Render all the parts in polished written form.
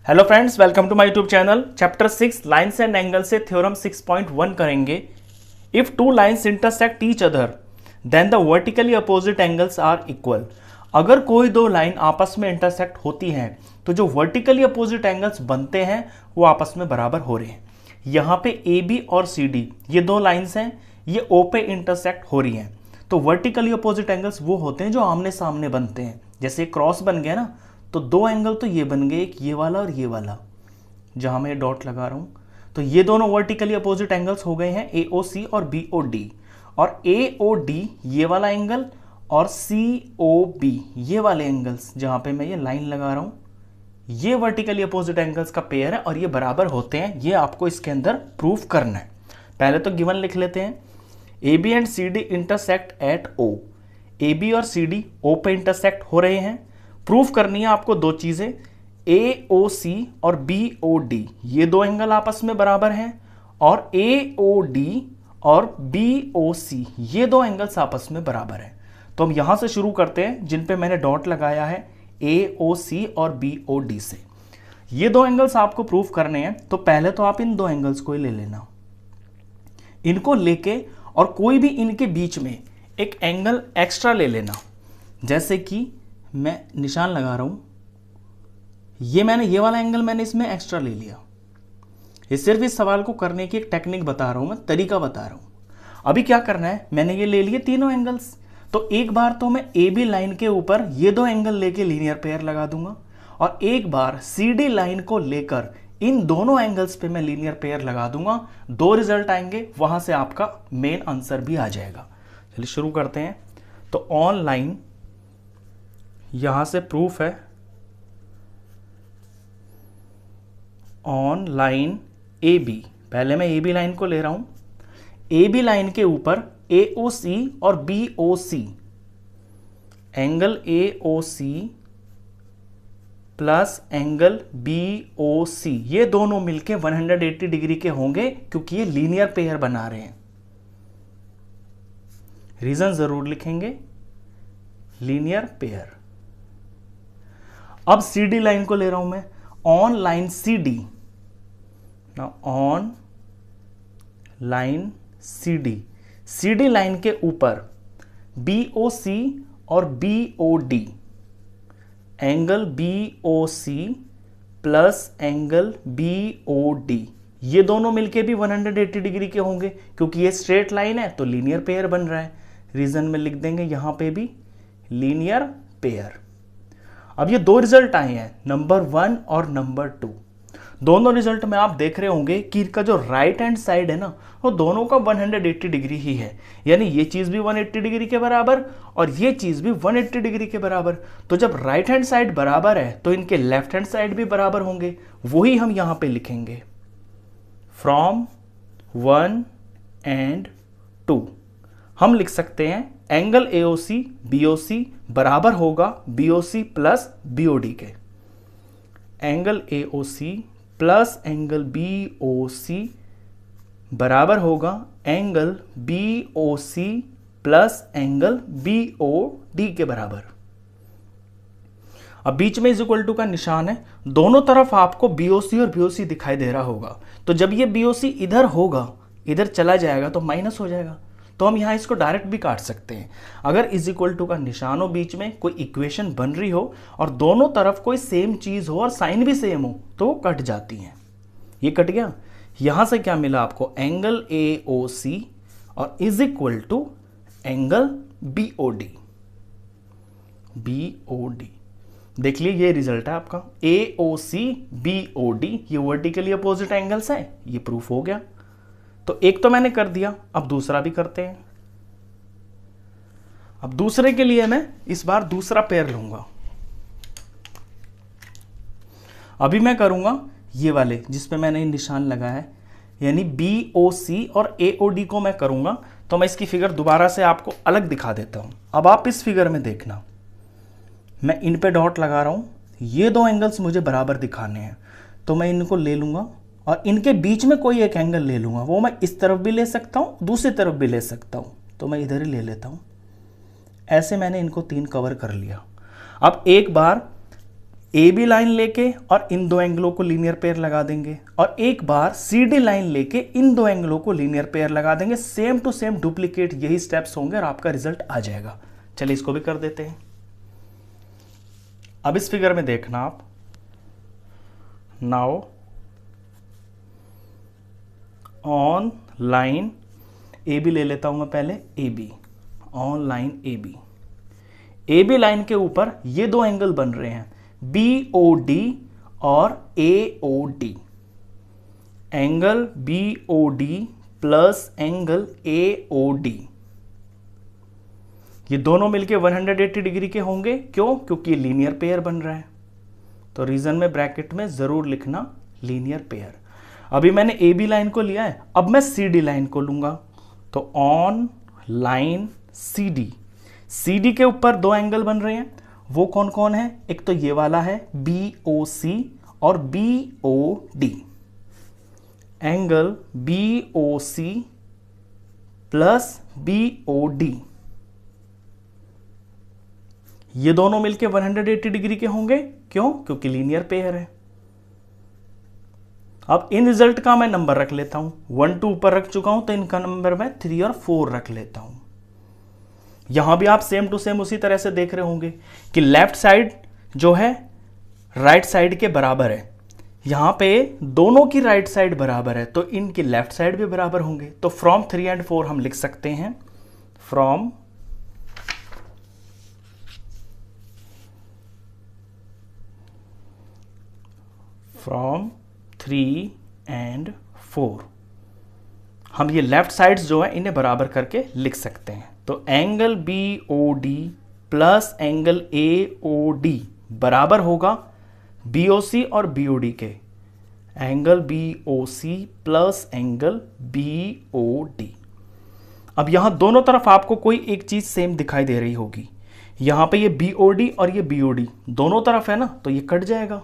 Hello friends, welcome to my YouTube channel. Chapter 6 lines and angle से theorem 6.1 करेंगे। If two lines intersect each other then the vertically opposite angles are equal. अगर कोई दो line आपस में intersect होती हैं तो जो वर्टिकली अपोजिट एंगल्स बनते हैं वो आपस में बराबर हो रहे हैं। यहाँ पे ए बी और सी डी ये दो लाइन्स हैं, ये ओ पे इंटरसेक्ट हो रही हैं। तो वर्टिकली अपोजिट एंगल्स वो होते हैं जो आमने सामने बनते हैं। जैसे क्रॉस बन गया ना, तो दो एंगल तो ये बन गए, एक ये वाला और ये वाला, जहां मैं डॉट लगा रहा हूं। तो ये दोनों वर्टिकली अपोजिट एंगल्स हो गए हैं, ए ओ सी और बी ओ डी। और ए ओ डी ये वाला एंगल और सी ओ बी ये वाले एंगल्स जहां पे मैं ये लाइन लगा रहा हूं, ये वर्टिकली अपोजिट एंगल्स का पेयर है और ये बराबर होते हैं। ये आपको इसके अंदर प्रूफ करना है। पहले तो गिवन लिख लेते हैं। A B and C D intersect at O. A B और सी डी ओ पे इंटरसेक्ट हो रहे हैं। प्रूफ करनी है आपको दो चीजें, ए ओ सी और बी ओ डी ये दो एंगल आपस में बराबर हैं, और ए ओ डी और बी ओ सी ये दो एंगल्स आपस में बराबर हैं। तो हम यहां से शुरू करते हैं जिन पे मैंने डॉट लगाया है, ए ओ सी और बी ओ डी से। ये दो एंगल्स आपको प्रूफ करने हैं, तो पहले तो आप इन दो एंगल्स को ही ले लेना। इनको लेके और कोई भी इनके बीच में एक एंगल एक्स्ट्रा ले लेना। जैसे कि मैं निशान लगा रहा हूं, ये वाला एंगल मैंने इसमें एक्स्ट्रा ले लिया। ये सिर्फ इस सवाल को करने की एक टेक्निक बता रहा हूं, मैं तरीका बता रहा हूं। अभी क्या करना है, मैंने ये ले लिए तीनों एंगल्स। तो एक बार तो मैं ए बी लाइन के ऊपर ये दो एंगल लेके लीनियर पेयर लगा दूंगा, और एक बार सी डी लाइन को लेकर इन दोनों एंगल्स पे मैं लीनियर पेयर लगा दूंगा। दो रिजल्ट आएंगे, वहां से आपका मेन आंसर भी आ जाएगा। चलिए शुरू करते हैं। तो ऑन लाइन यहां से प्रूफ है, ऑन लाइन ए बी। पहले मैं ए बी लाइन को ले रहा हूं। ए बी लाइन के ऊपर ए ओ सी और B O C, angle A O C plus angle B O C ये दोनों मिलके 180 डिग्री के होंगे, क्योंकि ये लीनियर पेयर बना रहे हैं। रीजन जरूर लिखेंगे, लीनियर पेयर। अब सी डी लाइन को ले रहा हूं मैं, on line C D. On line C D, C D line के ऊपर बी ओ सी और B O D, angle B O C plus angle B O D ये दोनों मिलके भी 180 डिग्री के होंगे, क्योंकि ये स्ट्रेट लाइन है तो लीनियर पेयर बन रहा है। रीजन में लिख देंगे यहां पे भी लीनियर पेयर। अब ये दो रिजल्ट आए हैं, नंबर 1 और नंबर 2। दोनों रिजल्ट में आप देख रहे होंगे कि इनका जो राइट हैंड साइड है ना, वो दोनों का 180 डिग्री ही है। यानी ये चीज भी 180 डिग्री के बराबर और ये चीज भी 180 डिग्री के बराबर। तो जब राइट हैंड साइड बराबर है तो इनके लेफ्ट हैंड साइड भी बराबर होंगे। वही हम यहां पे लिखेंगे, फ्रॉम 1 एंड 2 हम लिख सकते हैं एंगल एओसी बीओसी बराबर होगा बीओसी प्लस बीओडी के। Angle AOC plus angle BOC बराबर होगा angle BOC plus angle BOD के बराबर। अब बीच में इज इक्वल टू का निशान है, दोनों तरफ आपको बीओसी और बीओसी दिखाई दे रहा होगा। तो जब ये बीओसी इधर होगा, इधर चला जाएगा तो माइनस हो जाएगा। तो हम यहां इसको डायरेक्ट भी काट सकते हैं। अगर इज इक्वल टू का निशान हो, बीच में कोई इक्वेशन बन रही हो और दोनों तरफ कोई सेम चीज हो और साइन भी सेम हो, तो वो कट जाती हैं। ये कट गया। यहां से क्या मिला आपको, एंगल ए ओ सी और is equal to angle B O D. B O D देख लिए, ये रिजल्ट है आपका। A O C B O D ये वर्टिकली अपोजिट एंगल्स है, ये प्रूफ हो गया। तो एक तो मैंने कर दिया, अब दूसरा भी करते हैं। अब दूसरे के लिए मैं इस बार दूसरा पेयर लूंगा। अभी मैं करूंगा ये वाले जिसपे मैंने निशान लगाया है, यानी बी ओ सी और ए ओ डी को मैं करूंगा। तो मैं इसकी फिगर दोबारा से आपको अलग दिखा देता हूं। अब आप इस फिगर में देखना, मैं इन पे डॉट लगा रहा हूं। ये दो एंगल्स मुझे बराबर दिखाने हैं, तो मैं इनको ले लूंगा और इनके बीच में कोई एक एंगल ले लूंगा। वो मैं इस तरफ भी ले सकता हूं, दूसरी तरफ भी ले सकता हूं, तो मैं इधर ही ले लेता हूं। ऐसे मैंने इनको 3 कवर कर लिया। अब एक बार ए बी लाइन लेके और इन दो एंगलों को लीनियर पेयर लगा देंगे, और एक बार सी डी लाइन लेके इन दो एंगलों को लीनियर पेयर लगा देंगे। सेम टू सेम डुप्लीकेट यही स्टेप्स होंगे और आपका रिजल्ट आ जाएगा। चलिए इसको भी कर देते हैं। अब इस फिगर में देखना आप, now on line A B ले लेता हूं मैं पहले, A B, on line A B, A B line के ऊपर ये दो एंगल बन रहे हैं, बी ओ डी और A O D. Angle B O D plus angle A O D, ये दोनों मिलके 180 डिग्री के होंगे। क्यों? क्योंकि ये लीनियर पेयर बन रहा है। तो रीजन में ब्रैकेट में जरूर लिखना लीनियर पेयर। अभी मैंने ए बी लाइन को लिया है, अब मैं सी डी लाइन को लूंगा। तो on line C D, C D के ऊपर दो एंगल बन रहे हैं, वो कौन कौन है? एक तो ये वाला है बी ओ सी और B O D. Angle B O C plus B O D, ये दोनों मिलके 180 डिग्री के होंगे। क्यों? क्योंकि लीनियर पेयर है। अब इन रिजल्ट का मैं नंबर रख लेता हूं, 1 2 ऊपर रख चुका हूं, तो इनका नंबर मैं 3 और 4 रख लेता हूं। यहां भी आप सेम टू सेम उसी तरह से देख रहे होंगे कि लेफ्ट साइड जो है राइट साइड के बराबर है। यहां पे दोनों की राइट साइड बराबर है, तो इनकी लेफ्ट साइड भी बराबर होंगे। तो फ्रॉम 3 and 4 हम लिख सकते हैं, फ्रॉम फ्रॉम 3 and 4 हम ये लेफ्ट साइड्स जो है इन्हें बराबर करके लिख सकते हैं। तो angle B O D plus angle A O D बराबर होगा बी ओ सी और बी ओ डी के। Angle B O C plus angle B O D. अब यहां दोनों तरफ आपको कोई एक चीज सेम दिखाई दे रही होगी। यहां पे ये बी ओ डी और ये बी ओ डी दोनों तरफ है ना, तो ये कट जाएगा।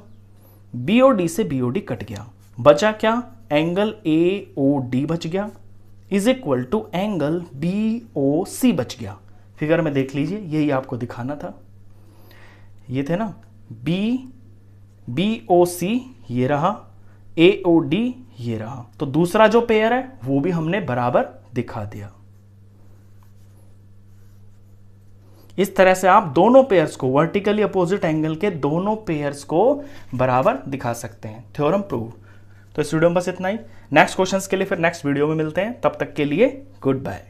बी ओ डी से बी ओ डी कट गया, बचा क्या? एंगल ए ओ डी बच गया, is equal to angle B O C बच गया। फिगर में देख लीजिए, यही आपको दिखाना था। ये थे ना बी ओ सी, ये रहा, ए ओ डी ये रहा। तो दूसरा जो पेयर है वो भी हमने बराबर दिखा दिया। इस तरह से आप दोनों पेयर्स को, वर्टिकली अपोजिट एंगल के दोनों पेयर्स को बराबर दिखा सकते हैं। Theorem prove. तो इस वीडियो में बस इतना ही। नेक्स्ट क्वेश्चंस के लिए फिर नेक्स्ट वीडियो में मिलते हैं। तब तक के लिए गुड बाय।